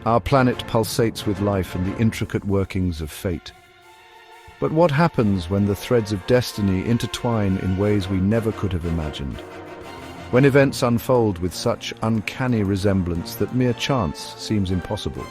Our planet pulsates with life and the intricate workings of fate. But what happens when the threads of destiny intertwine in ways we never could have imagined? When events unfold with such uncanny resemblance that mere chance seems impossible?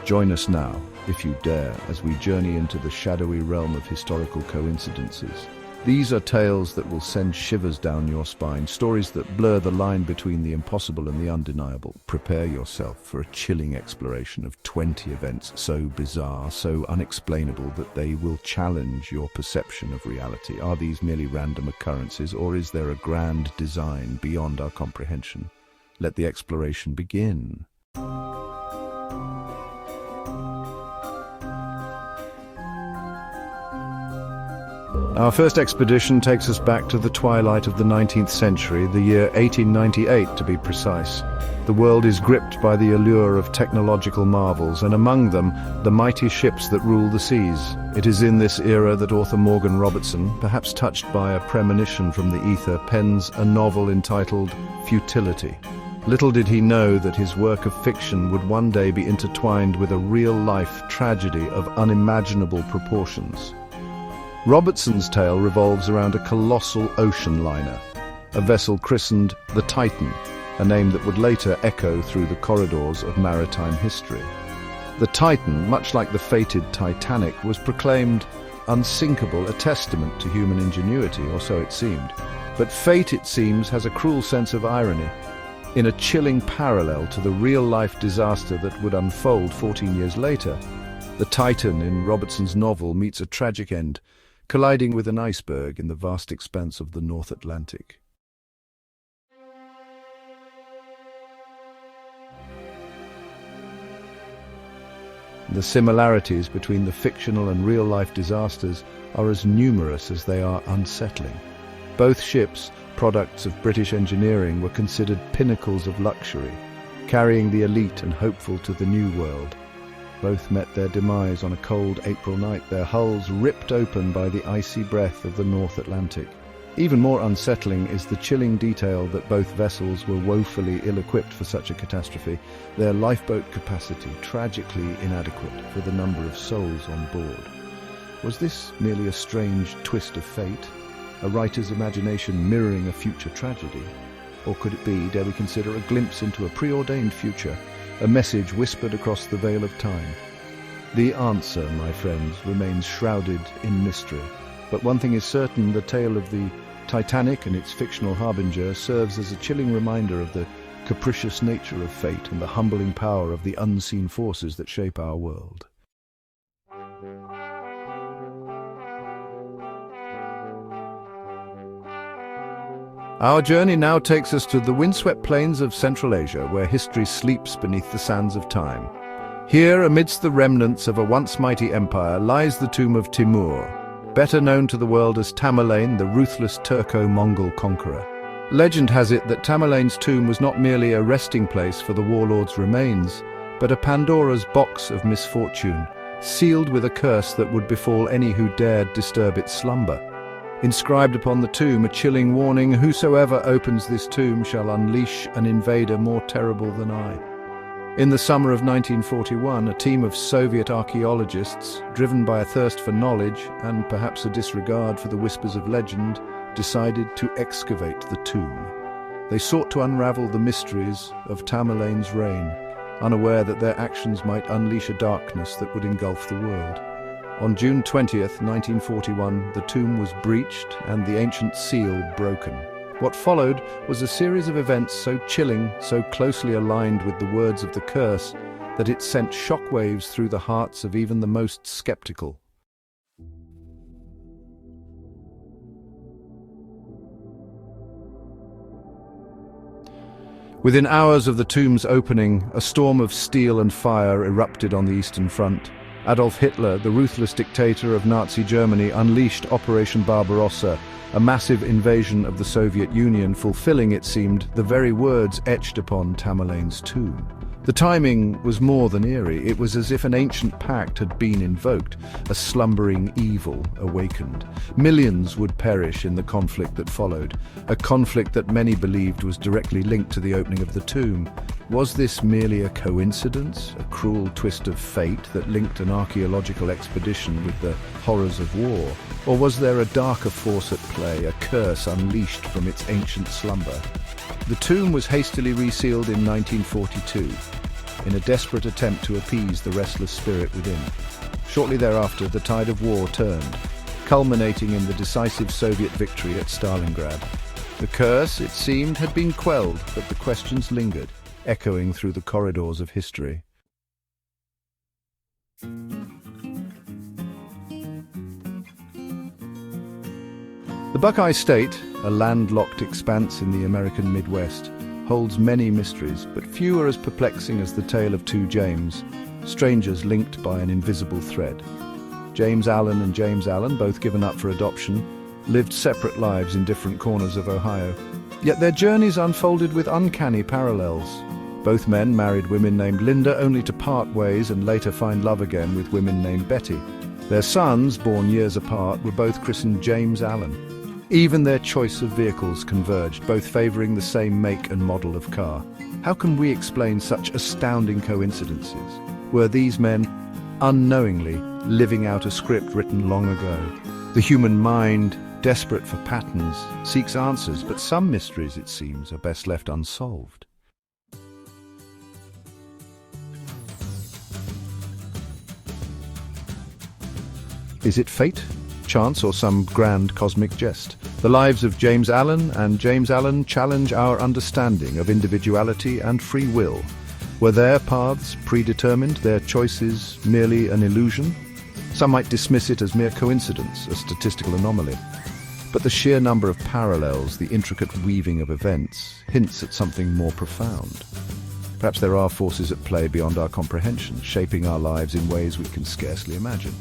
Join us now, if you dare, as we journey into the shadowy realm of historical coincidences. These are tales that will send shivers down your spine, stories that blur the line between the impossible and the undeniable. Prepare yourself for a chilling exploration of 20 events so bizarre, so unexplainable that they will challenge your perception of reality. Are these merely random occurrences, or is there a grand design beyond our comprehension? Let the exploration begin. Our first expedition takes us back to the twilight of the 19th century, the year 1898 to be precise. The world is gripped by the allure of technological marvels, and among them, the mighty ships that rule the seas. It is in this era that author Morgan Robertson, perhaps touched by a premonition from the ether, pens a novel entitled Futility. Little did he know that his work of fiction would one day be intertwined with a real-life tragedy of unimaginable proportions. Robertson's tale revolves around a colossal ocean liner, a vessel christened the Titan, a name that would later echo through the corridors of maritime history. The Titan, much like the fated Titanic, was proclaimed unsinkable, a testament to human ingenuity, or so it seemed. But fate, it seems, has a cruel sense of irony. In a chilling parallel to the real-life disaster that would unfold 14 years later, the Titan in Robertson's novel meets a tragic end, colliding with an iceberg in the vast expanse of the North Atlantic. The similarities between the fictional and real-life disasters are as numerous as they are unsettling. Both ships, products of British engineering, were considered pinnacles of luxury, carrying the elite and hopeful to the New World. Both met their demise on a cold April night, their hulls ripped open by the icy breath of the North Atlantic. Even more unsettling is the chilling detail that both vessels were woefully ill-equipped for such a catastrophe, their lifeboat capacity tragically inadequate for the number of souls on board. Was this merely a strange twist of fate, a writer's imagination mirroring a future tragedy? Or could it be, dare we consider, a glimpse into a preordained future, a message whispered across the veil of time? The answer, my friends, remains shrouded in mystery. But one thing is certain, the tale of the Titanic and its fictional harbinger serves as a chilling reminder of the capricious nature of fate and the humbling power of the unseen forces that shape our world. Our journey now takes us to the windswept plains of Central Asia, where history sleeps beneath the sands of time. Here, amidst the remnants of a once mighty empire, lies the tomb of Timur, better known to the world as Tamerlane, the ruthless Turco-Mongol conqueror. Legend has it that Tamerlane's tomb was not merely a resting place for the warlord's remains, but a Pandora's box of misfortune, sealed with a curse that would befall any who dared disturb its slumber. Inscribed upon the tomb, a chilling warning: whosoever opens this tomb shall unleash an invader more terrible than I. In the summer of 1941, a team of Soviet archaeologists, driven by a thirst for knowledge and perhaps a disregard for the whispers of legend, decided to excavate the tomb. They sought to unravel the mysteries of Tamerlane's reign, unaware that their actions might unleash a darkness that would engulf the world. On June 20th, 1941, the tomb was breached and the ancient seal broken. What followed was a series of events so chilling, so closely aligned with the words of the curse, that it sent shockwaves through the hearts of even the most skeptical. Within hours of the tomb's opening, a storm of steel and fire erupted on the Eastern Front. Adolf Hitler, the ruthless dictator of Nazi Germany, unleashed Operation Barbarossa, a massive invasion of the Soviet Union, fulfilling, it seemed, the very words etched upon Tamerlane's tomb. The timing was more than eerie. It was as if an ancient pact had been invoked, a slumbering evil awakened. Millions would perish in the conflict that followed, a conflict that many believed was directly linked to the opening of the tomb. Was this merely a coincidence, a cruel twist of fate that linked an archaeological expedition with the horrors of war? Or was there a darker force at play, a curse unleashed from its ancient slumber? The tomb was hastily resealed in 1942, in a desperate attempt to appease the restless spirit within. Shortly thereafter, the tide of war turned, culminating in the decisive Soviet victory at Stalingrad. The curse, it seemed, had been quelled, but the questions lingered, echoing through the corridors of history. The Buckeye State, a landlocked expanse in the American Midwest, holds many mysteries, but few are as perplexing as the tale of two James, strangers linked by an invisible thread. James Allen and James Allen, both given up for adoption, lived separate lives in different corners of Ohio. Yet their journeys unfolded with uncanny parallels. Both men married women named Linda, only to part ways and later find love again with women named Betty. Their sons, born years apart, were both christened James Allen. Even their choice of vehicles converged, both favoring the same make and model of car. How can we explain such astounding coincidences? Were these men, unknowingly, living out a script written long ago? The human mind, desperate for patterns, seeks answers, but some mysteries, it seems, are best left unsolved. Is it fate, chance, or some grand cosmic jest? The lives of James Allen and James Allen challenge our understanding of individuality and free will. Were their paths predetermined, their choices merely an illusion? Some might dismiss it as mere coincidence, a statistical anomaly. But the sheer number of parallels, the intricate weaving of events, hints at something more profound. Perhaps there are forces at play beyond our comprehension, shaping our lives in ways we can scarcely imagine.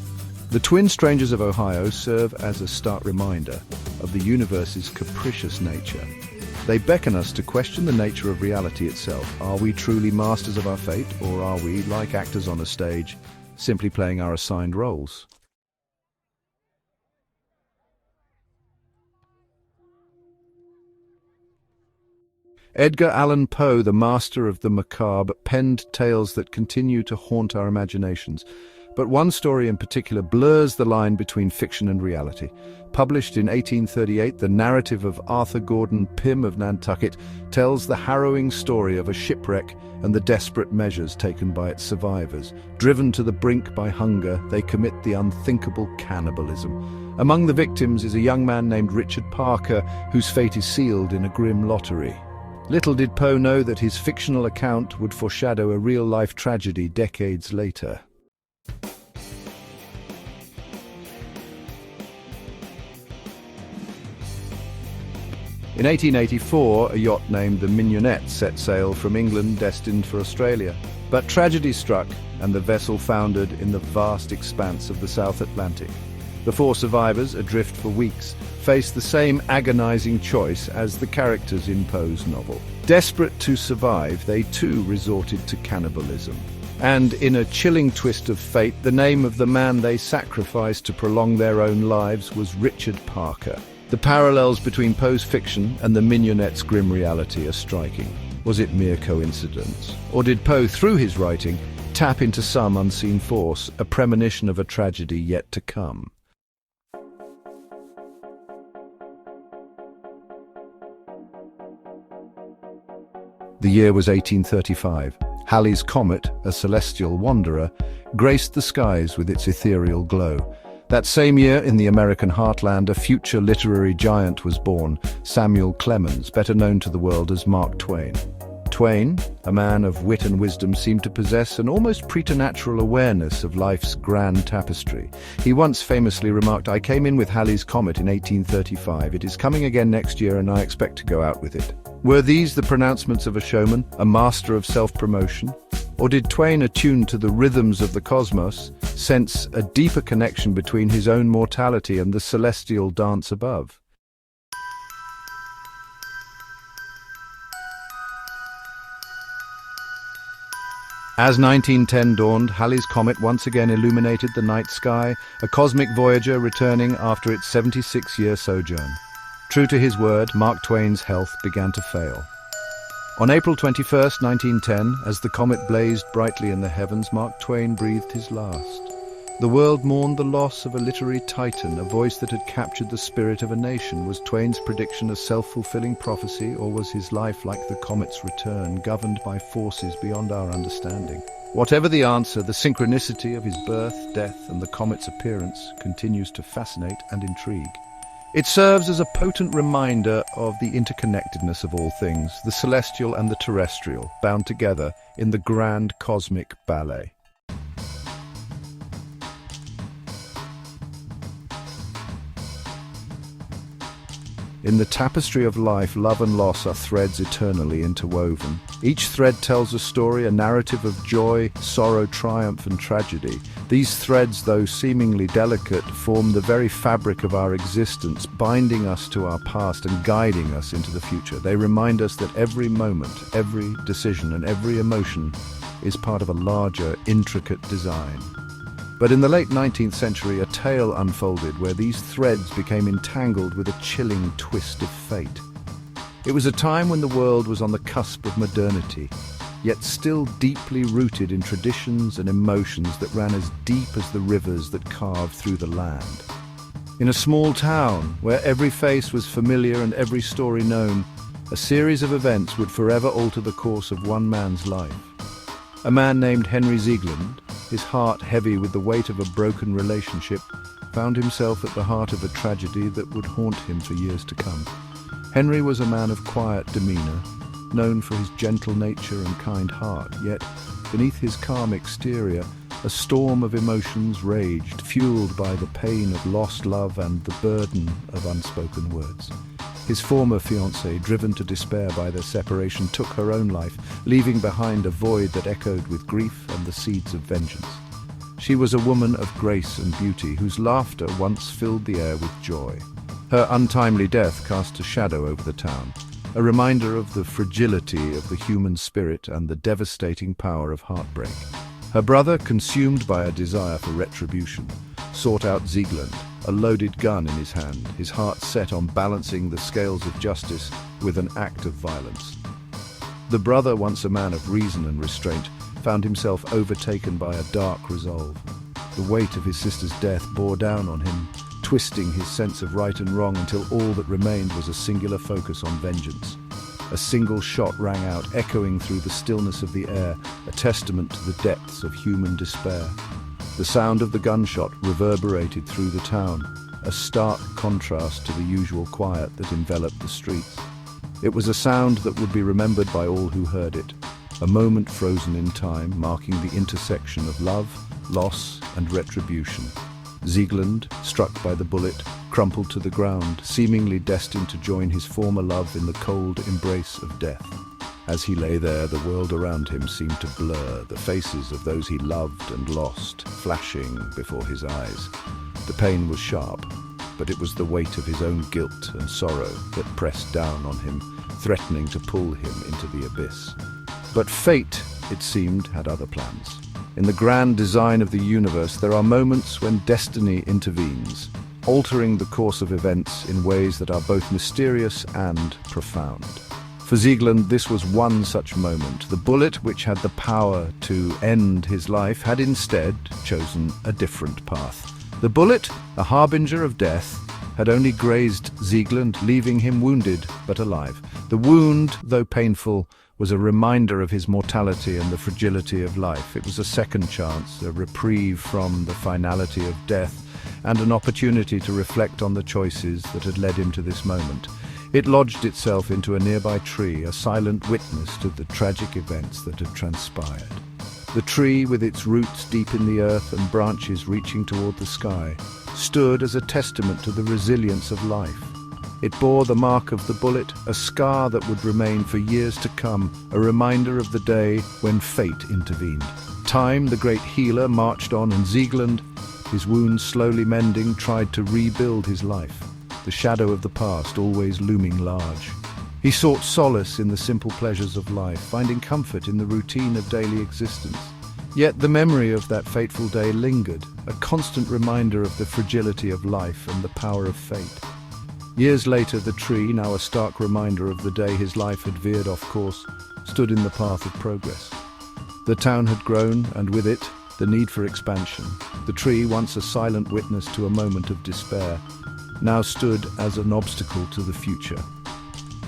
The twin strangers of Ohio serve as a stark reminder of the universe's capricious nature. They beckon us to question the nature of reality itself. Are we truly masters of our fate, or are we, like actors on a stage, simply playing our assigned roles? Edgar Allan Poe, the master of the macabre, penned tales that continue to haunt our imaginations. But one story in particular blurs the line between fiction and reality. Published in 1838, the narrative of Arthur Gordon Pym of Nantucket tells the harrowing story of a shipwreck and the desperate measures taken by its survivors. Driven to the brink by hunger, they commit the unthinkable cannibalism. Among the victims is a young man named Richard Parker, whose fate is sealed in a grim lottery. Little did Poe know that his fictional account would foreshadow a real-life tragedy decades later. In 1884, a yacht named the Mignonette set sail from England destined for Australia. But tragedy struck, and the vessel foundered in the vast expanse of the South Atlantic. The four survivors, adrift for weeks, faced the same agonizing choice as the characters in Poe's novel. Desperate to survive, they too resorted to cannibalism. And in a chilling twist of fate, the name of the man they sacrificed to prolong their own lives was Richard Parker. The parallels between Poe's fiction and the Mignonette's grim reality are striking. Was it mere coincidence? Or did Poe, through his writing, tap into some unseen force, a premonition of a tragedy yet to come? The year was 1835. Halley's Comet, a celestial wanderer, graced the skies with its ethereal glow. That same year, in the American heartland, a future literary giant was born, Samuel Clemens, better known to the world as Mark Twain. Twain, a man of wit and wisdom, seemed to possess an almost preternatural awareness of life's grand tapestry. He once famously remarked, "I came in with Halley's Comet in 1835. It is coming again next year, and I expect to go out with it." Were these the pronouncements of a showman, a master of self-promotion? Or did Twain, attuned to the rhythms of the cosmos, sense a deeper connection between his own mortality and the celestial dance above? As 1910 dawned, Halley's comet once again illuminated the night sky, a cosmic voyager returning after its 76-year sojourn. True to his word, Mark Twain's health began to fail. On April 21, 1910, as the comet blazed brightly in the heavens, Mark Twain breathed his last. The world mourned the loss of a literary titan, a voice that had captured the spirit of a nation. Was Twain's prediction a self-fulfilling prophecy, or was his life, like the comet's return, governed by forces beyond our understanding? Whatever the answer, the synchronicity of his birth, death, and the comet's appearance continues to fascinate and intrigue. It serves as a potent reminder of the interconnectedness of all things, the celestial and the terrestrial, bound together in the grand cosmic ballet. In the tapestry of life, love and loss are threads eternally interwoven. Each thread tells a story, a narrative of joy, sorrow, triumph, and tragedy. These threads, though seemingly delicate, form the very fabric of our existence, binding us to our past and guiding us into the future. They remind us that every moment, every decision, and every emotion is part of a larger, intricate design. But in the late 19th century, a tale unfolded where these threads became entangled with a chilling twist of fate. It was a time when the world was on the cusp of modernity, yet still deeply rooted in traditions and emotions that ran as deep as the rivers that carved through the land. In a small town, where every face was familiar and every story known, a series of events would forever alter the course of one man's life. A man named Henry Ziegland, his heart heavy with the weight of a broken relationship, found himself at the heart of a tragedy that would haunt him for years to come. Henry was a man of quiet demeanor, known for his gentle nature and kind heart, yet beneath his calm exterior, a storm of emotions raged, fueled by the pain of lost love and the burden of unspoken words. His former fiancée, driven to despair by their separation, took her own life, leaving behind a void that echoed with grief and the seeds of vengeance. She was a woman of grace and beauty, whose laughter once filled the air with joy. Her untimely death cast a shadow over the town, a reminder of the fragility of the human spirit and the devastating power of heartbreak. Her brother, consumed by a desire for retribution, sought out Ziegland, a loaded gun in his hand, his heart set on balancing the scales of justice with an act of violence. The brother, once a man of reason and restraint, found himself overtaken by a dark resolve. The weight of his sister's death bore down on him, twisting his sense of right and wrong until all that remained was a singular focus on vengeance. A single shot rang out, echoing through the stillness of the air, a testament to the depths of human despair. The sound of the gunshot reverberated through the town, a stark contrast to the usual quiet that enveloped the streets. It was a sound that would be remembered by all who heard it, a moment frozen in time, marking the intersection of love, loss, and retribution. Ziegland, struck by the bullet, crumpled to the ground, seemingly destined to join his former love in the cold embrace of death. As he lay there, the world around him seemed to blur, the faces of those he loved and lost flashing before his eyes. The pain was sharp, but it was the weight of his own guilt and sorrow that pressed down on him, threatening to pull him into the abyss. But fate, it seemed, had other plans. In the grand design of the universe, there are moments when destiny intervenes, altering the course of events in ways that are both mysterious and profound. For Ziegland, this was one such moment. The bullet, which had the power to end his life, had instead chosen a different path. The bullet, a harbinger of death, had only grazed Ziegland, leaving him wounded but alive. The wound, though painful, was a reminder of his mortality and the fragility of life. It was a second chance, a reprieve from the finality of death, and an opportunity to reflect on the choices that had led him to this moment. It lodged itself into a nearby tree, a silent witness to the tragic events that had transpired. The tree, with its roots deep in the earth and branches reaching toward the sky, stood as a testament to the resilience of life. It bore the mark of the bullet, a scar that would remain for years to come, a reminder of the day when fate intervened. Time, the great healer, marched on, and Ziegland, his wounds slowly mending, tried to rebuild his life, the shadow of the past always looming large. He sought solace in the simple pleasures of life, finding comfort in the routine of daily existence. Yet the memory of that fateful day lingered, a constant reminder of the fragility of life and the power of fate. Years later, the tree, now a stark reminder of the day his life had veered off course, stood in the path of progress. The town had grown, and with it, the need for expansion. The tree, once a silent witness to a moment of despair, now stood as an obstacle to the future.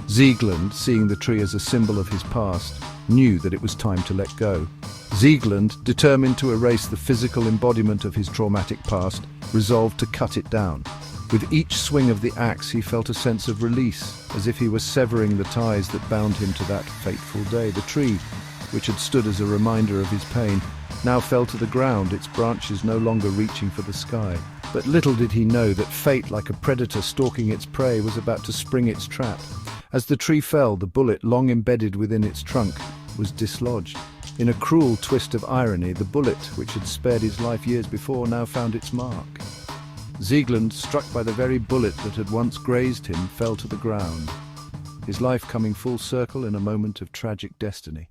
Ziegland, seeing the tree as a symbol of his past, knew that it was time to let go. Ziegland, determined to erase the physical embodiment of his traumatic past, resolved to cut it down. With each swing of the axe, he felt a sense of release, as if he were severing the ties that bound him to that fateful day. The tree, which had stood as a reminder of his pain, now fell to the ground, its branches no longer reaching for the sky. But little did he know that fate, like a predator stalking its prey, was about to spring its trap. As the tree fell, the bullet, long embedded within its trunk, was dislodged. In a cruel twist of irony, the bullet, which had spared his life years before, now found its mark. Ziegland, struck by the very bullet that had once grazed him, fell to the ground, his life coming full circle in a moment of tragic destiny.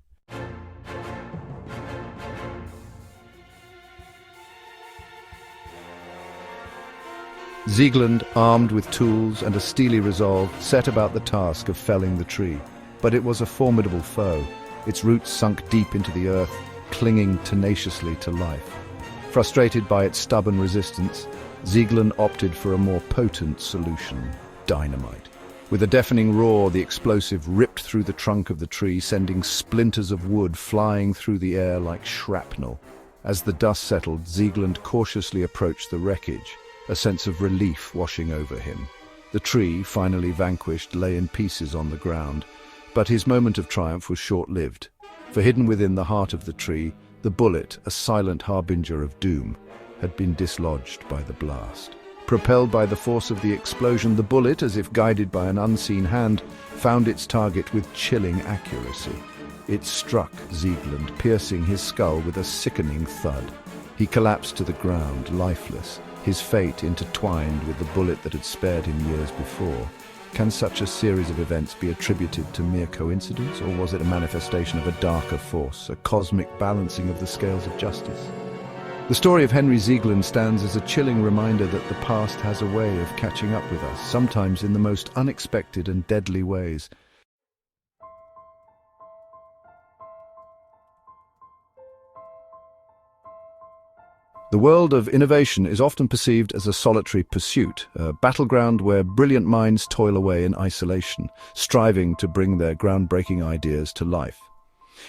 Ziegland, armed with tools and a steely resolve, set about the task of felling the tree. But it was a formidable foe, its roots sunk deep into the earth, clinging tenaciously to life. Frustrated by its stubborn resistance, Ziegland opted for a more potent solution: dynamite. With a deafening roar, the explosive ripped through the trunk of the tree, sending splinters of wood flying through the air like shrapnel. As the dust settled, Ziegland cautiously approached the wreckage, a sense of relief washing over him. The tree, finally vanquished, lay in pieces on the ground, but his moment of triumph was short-lived. For hidden within the heart of the tree, the bullet, a silent harbinger of doom, had been dislodged by the blast. Propelled by the force of the explosion, the bullet, as if guided by an unseen hand, found its target with chilling accuracy. It struck Ziegland, piercing his skull with a sickening thud. He collapsed to the ground, lifeless, his fate intertwined with the bullet that had spared him years before. Can such a series of events be attributed to mere coincidence, or was it a manifestation of a darker force, a cosmic balancing of the scales of justice? The story of Henry Ziegland stands as a chilling reminder that the past has a way of catching up with us, sometimes in the most unexpected and deadly ways. The world of innovation is often perceived as a solitary pursuit, a battleground where brilliant minds toil away in isolation, striving to bring their groundbreaking ideas to life.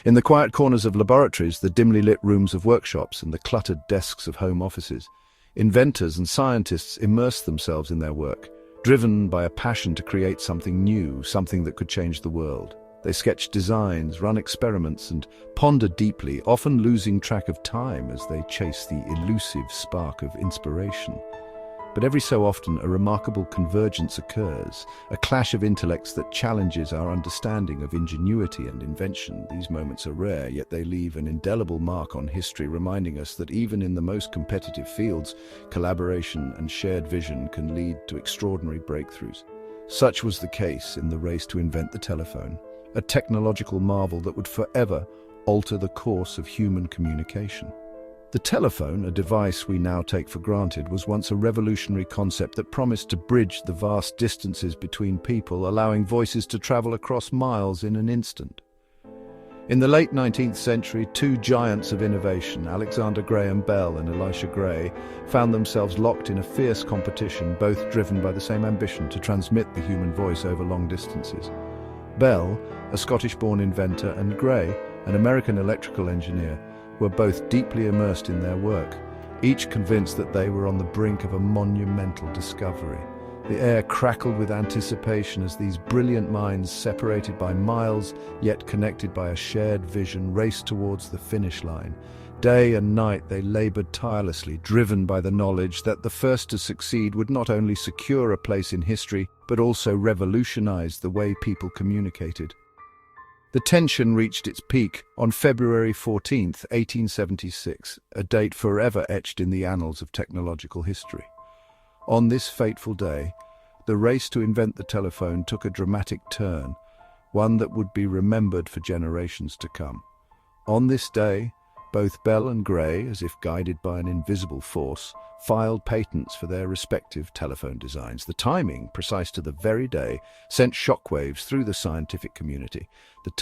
In the quiet corners of laboratories, the dimly lit rooms of workshops, and the cluttered desks of home offices, inventors and scientists immerse themselves in their work, driven by a passion to create something new, something that could change the world. They sketch designs, run experiments, and ponder deeply, often losing track of time as they chase the elusive spark of inspiration. But every so often, a remarkable convergence occurs, a clash of intellects that challenges our understanding of ingenuity and invention. These moments are rare, yet they leave an indelible mark on history, reminding us that even in the most competitive fields, collaboration and shared vision can lead to extraordinary breakthroughs. Such was the case in the race to invent the telephone, a technological marvel that would forever alter the course of human communication. The telephone, a device we now take for granted, was once a revolutionary concept that promised to bridge the vast distances between people, allowing voices to travel across miles in an instant. In the late 19th century, two giants of innovation, Alexander Graham Bell and Elisha Gray, found themselves locked in a fierce competition, both driven by the same ambition to transmit the human voice over long distances. Bell, a Scottish-born inventor, and Gray, an American electrical engineer, were both deeply immersed in their work, each convinced that they were on the brink of a monumental discovery. The air crackled with anticipation as these brilliant minds, separated by miles, yet connected by a shared vision, raced towards the finish line. Day and night they labored tirelessly, driven by the knowledge that the first to succeed would not only secure a place in history, but also revolutionize the way people communicated. The tension reached its peak on February 14, 1876, a date forever etched in the annals of technological history. On this fateful day, the race to invent the telephone took a dramatic turn. one that would be remembered for generations to come. On this day, both Bell and Gray, as if guided by an invisible force, filed patents for their respective telephone designs. The timing, precise to the very day, sent shockwaves through the scientific community. The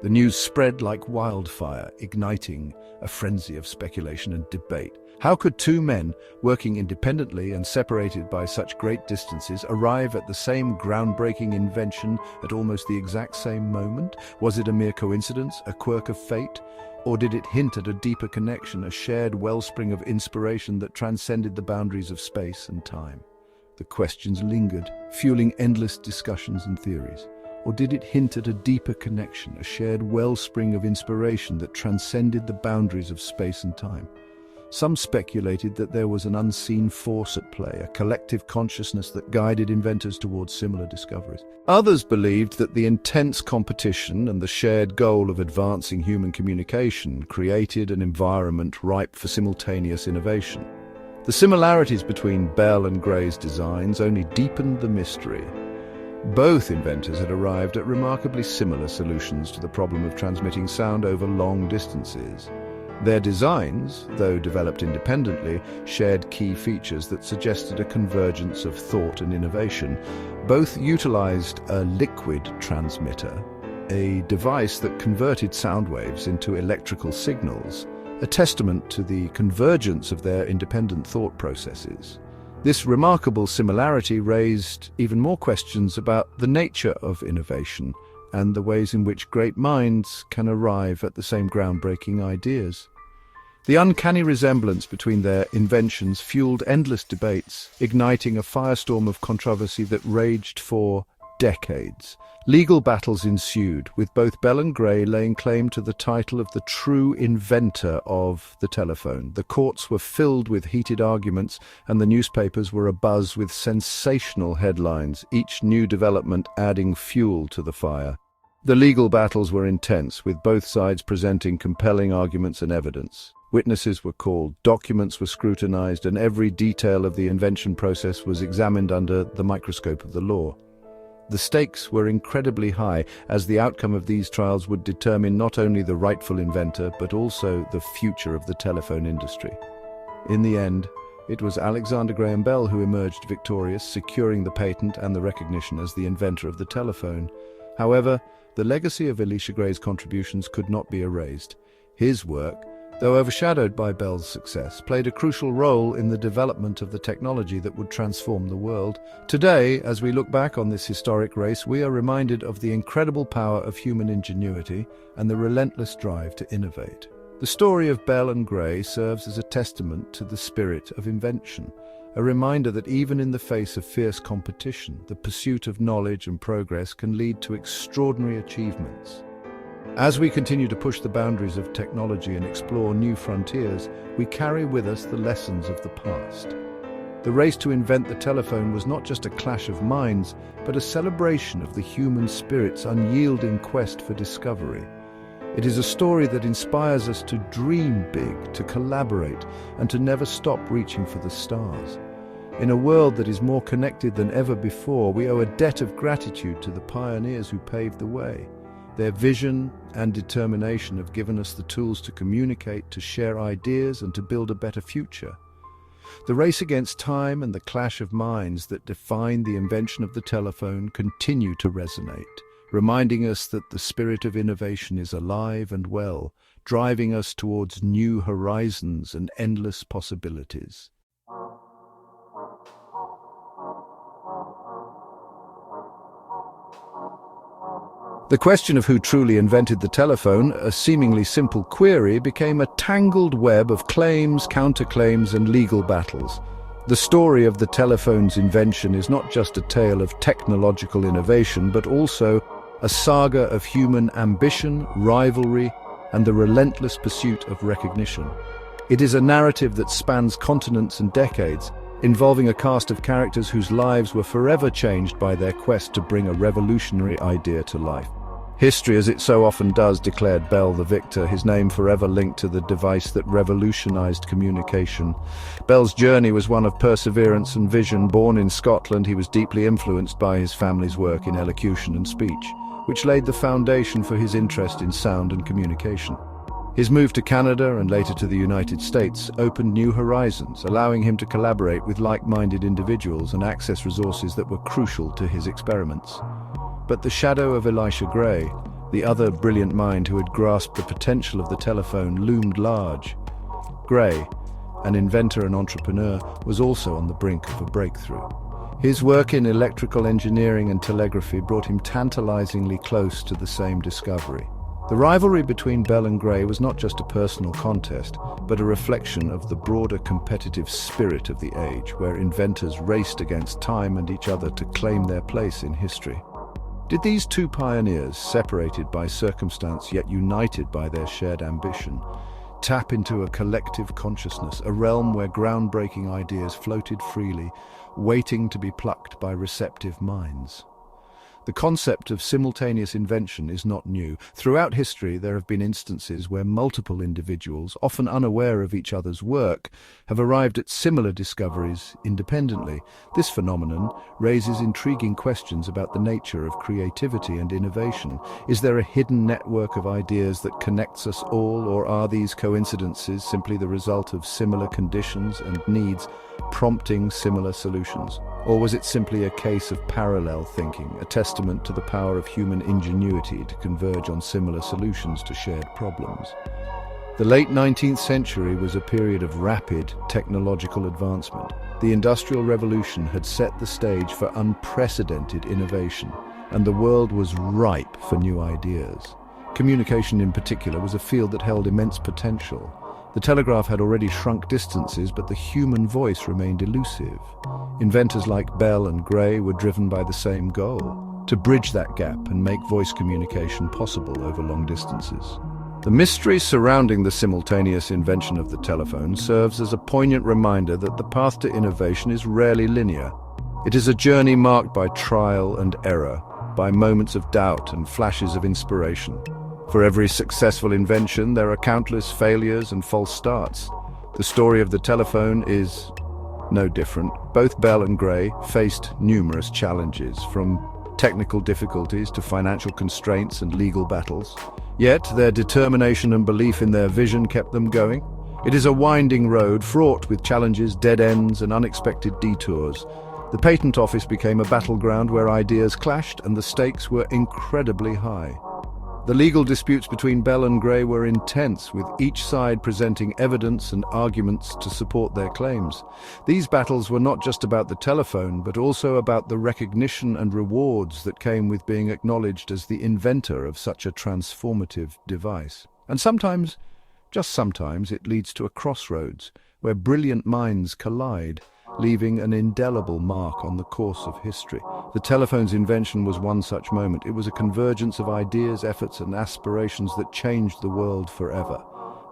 news spread like wildfire, igniting a frenzy of speculation and debate. How could two men, working independently and separated by such great distances, arrive at the same groundbreaking invention at almost the exact same moment? Was it a mere coincidence, a quirk of fate? Or did it hint at a deeper connection, a shared wellspring of inspiration that transcended the boundaries of space and time? The questions lingered, fueling endless discussions and theories. Or did it hint at a deeper connection, a shared wellspring of inspiration that transcended the boundaries of space and time? Some speculated that there was an unseen force at play, a collective consciousness that guided inventors towards similar discoveries. Others believed that the intense competition and the shared goal of advancing human communication created an environment ripe for simultaneous innovation. The similarities between Bell and Gray's designs only deepened the mystery. Both inventors had arrived at remarkably similar solutions to the problem of transmitting sound over long distances. Their designs, though developed independently, shared key features that suggested a convergence of thought and innovation. Both utilized a liquid transmitter, a device that converted sound waves into electrical signals, a testament to the convergence of their independent thought processes. This remarkable similarity raised even more questions about the nature of innovation and the ways in which great minds can arrive at the same groundbreaking ideas. The uncanny resemblance between their inventions fueled endless debates, igniting a firestorm of controversy that raged for decades. Legal battles ensued, with both Bell and Gray laying claim to the title of the true inventor of the telephone. The courts were filled with heated arguments, and the newspapers were abuzz with sensational headlines, each new development adding fuel to the fire. The legal battles were intense, with both sides presenting compelling arguments and evidence. Witnesses were called, documents were scrutinized, and every detail of the invention process was examined under the microscope of the law. The stakes were incredibly high, as the outcome of these trials would determine not only the rightful inventor, but also the future of the telephone industry. In the end, it was Alexander Graham Bell who emerged victorious, securing the patent and the recognition as the inventor of the telephone. However, the legacy of Elisha Gray's contributions could not be erased. His work, though overshadowed by Bell's success, played a crucial role in the development of the technology that would transform the world. Today, as we look back on this historic race, we are reminded of the incredible power of human ingenuity and the relentless drive to innovate. The story of Bell and Gray serves as a testament to the spirit of invention, a reminder that even in the face of fierce competition, the pursuit of knowledge and progress can lead to extraordinary achievements. As we continue to push the boundaries of technology and explore new frontiers, we carry with us the lessons of the past. The race to invent the telephone was not just a clash of minds, but a celebration of the human spirit's unyielding quest for discovery. It is a story that inspires us to dream big, to collaborate, and to never stop reaching for the stars. In a world that is more connected than ever before, we owe a debt of gratitude to the pioneers who paved the way. Their vision and determination have given us the tools to communicate, to share ideas, and to build a better future. The race against time and the clash of minds that defined the invention of the telephone continue to resonate, reminding us that the spirit of innovation is alive and well, driving us towards new horizons and endless possibilities. The question of who truly invented the telephone, a seemingly simple query, became a tangled web of claims, counterclaims, and legal battles. The story of the telephone's invention is not just a tale of technological innovation, but also a saga of human ambition, rivalry, and the relentless pursuit of recognition. It is a narrative that spans continents and decades, involving a cast of characters whose lives were forever changed by their quest to bring a revolutionary idea to life. History, as it so often does, declared Bell the victor, his name forever linked to the device that revolutionized communication. Bell's journey was one of perseverance and vision. Born in Scotland, he was deeply influenced by his family's work in elocution and speech, which laid the foundation for his interest in sound and communication. His move to Canada and later to the United States opened new horizons, allowing him to collaborate with like-minded individuals and access resources that were crucial to his experiments. But the shadow of Elisha Gray, the other brilliant mind who had grasped the potential of the telephone, loomed large. Gray, an inventor and entrepreneur, was also on the brink of a breakthrough. His work in electrical engineering and telegraphy brought him tantalizingly close to the same discovery. The rivalry between Bell and Gray was not just a personal contest, but a reflection of the broader competitive spirit of the age, where inventors raced against time and each other to claim their place in history. Did these two pioneers, separated by circumstance yet united by their shared ambition, tap into a collective consciousness, a realm where groundbreaking ideas floated freely, waiting to be plucked by receptive minds? The concept of simultaneous invention is not new. Throughout history, there have been instances where multiple individuals, often unaware of each other's work, have arrived at similar discoveries independently. This phenomenon raises intriguing questions about the nature of creativity and innovation. Is there a hidden network of ideas that connects us all, or are these coincidences simply the result of similar conditions and needs prompting similar solutions? Or was it simply a case of parallel thinking, a testament to the power of human ingenuity to converge on similar solutions to shared problems? The late 19th century was a period of rapid technological advancement. The Industrial Revolution had set the stage for unprecedented innovation, and the world was ripe for new ideas. Communication in particular was a field that held immense potential. The telegraph had already shrunk distances, but the human voice remained elusive. Inventors like Bell and Gray were driven by the same goal: to bridge that gap and make voice communication possible over long distances. The mystery surrounding the simultaneous invention of the telephone serves as a poignant reminder that the path to innovation is rarely linear. It is a journey marked by trial and error, by moments of doubt and flashes of inspiration. For every successful invention, there are countless failures and false starts. The story of the telephone is no different. Both Bell and Gray faced numerous challenges, from technical difficulties to financial constraints and legal battles. Yet, their determination and belief in their vision kept them going. It is a winding road fraught with challenges, dead ends, and unexpected detours. The patent office became a battleground where ideas clashed and the stakes were incredibly high. The legal disputes between Bell and Gray were intense, with each side presenting evidence and arguments to support their claims. These battles were not just about the telephone, but also about the recognition and rewards that came with being acknowledged as the inventor of such a transformative device. And sometimes, just sometimes, it leads to a crossroads where brilliant minds collide, leaving an indelible mark on the course of history. The telephone's invention was one such moment. It was a convergence of ideas, efforts, and aspirations that changed the world forever.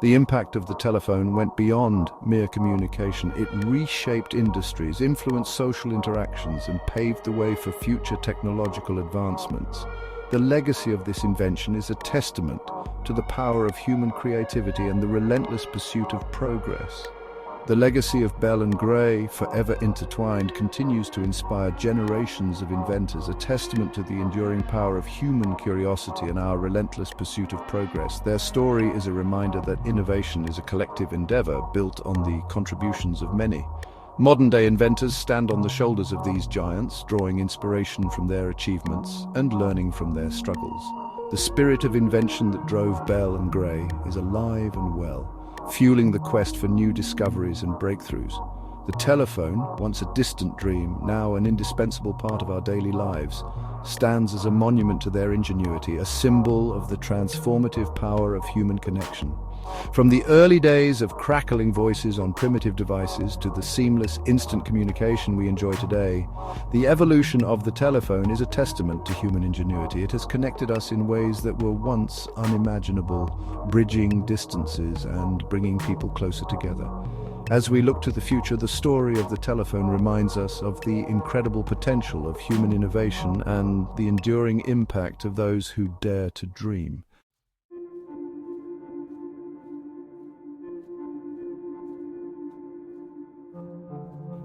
The impact of the telephone went beyond mere communication. It reshaped industries, influenced social interactions, and paved the way for future technological advancements. The legacy of this invention is a testament to the power of human creativity and the relentless pursuit of progress. The legacy of Bell and Gray, forever intertwined, continues to inspire generations of inventors, a testament to the enduring power of human curiosity and our relentless pursuit of progress. Their story is a reminder that innovation is a collective endeavor built on the contributions of many. Modern-day inventors stand on the shoulders of these giants, drawing inspiration from their achievements and learning from their struggles. The spirit of invention that drove Bell and Gray is alive and well, fueling the quest for new discoveries and breakthroughs. The telephone, once a distant dream, now an indispensable part of our daily lives, stands as a monument to their ingenuity, a symbol of the transformative power of human connection. From the early days of crackling voices on primitive devices to the seamless instant communication we enjoy today, the evolution of the telephone is a testament to human ingenuity. It has connected us in ways that were once unimaginable, bridging distances and bringing people closer together. As we look to the future, the story of the telephone reminds us of the incredible potential of human innovation and the enduring impact of those who dare to dream.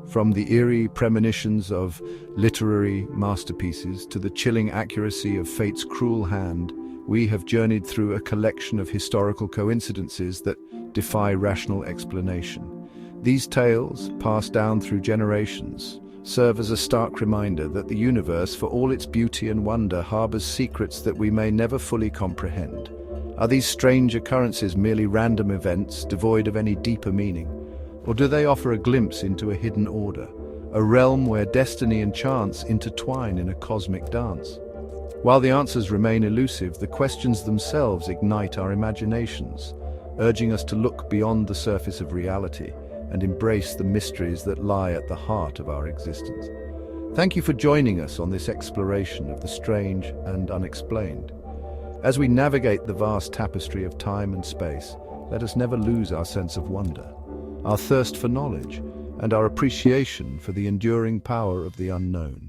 From the eerie premonitions of literary masterpieces to the chilling accuracy of fate's cruel hand, we have journeyed through a collection of historical coincidences that defy rational explanation. These tales, passed down through generations, serve as a stark reminder that the universe, for all its beauty and wonder, harbors secrets that we may never fully comprehend. Are these strange occurrences merely random events, devoid of any deeper meaning? Or do they offer a glimpse into a hidden order, a realm where destiny and chance intertwine in a cosmic dance? While the answers remain elusive, the questions themselves ignite our imaginations, urging us to look beyond the surface of reality and embrace the mysteries that lie at the heart of our existence. Thank you for joining us on this exploration of the strange and unexplained. As we navigate the vast tapestry of time and space, let us never lose our sense of wonder, our thirst for knowledge, and our appreciation for the enduring power of the unknown.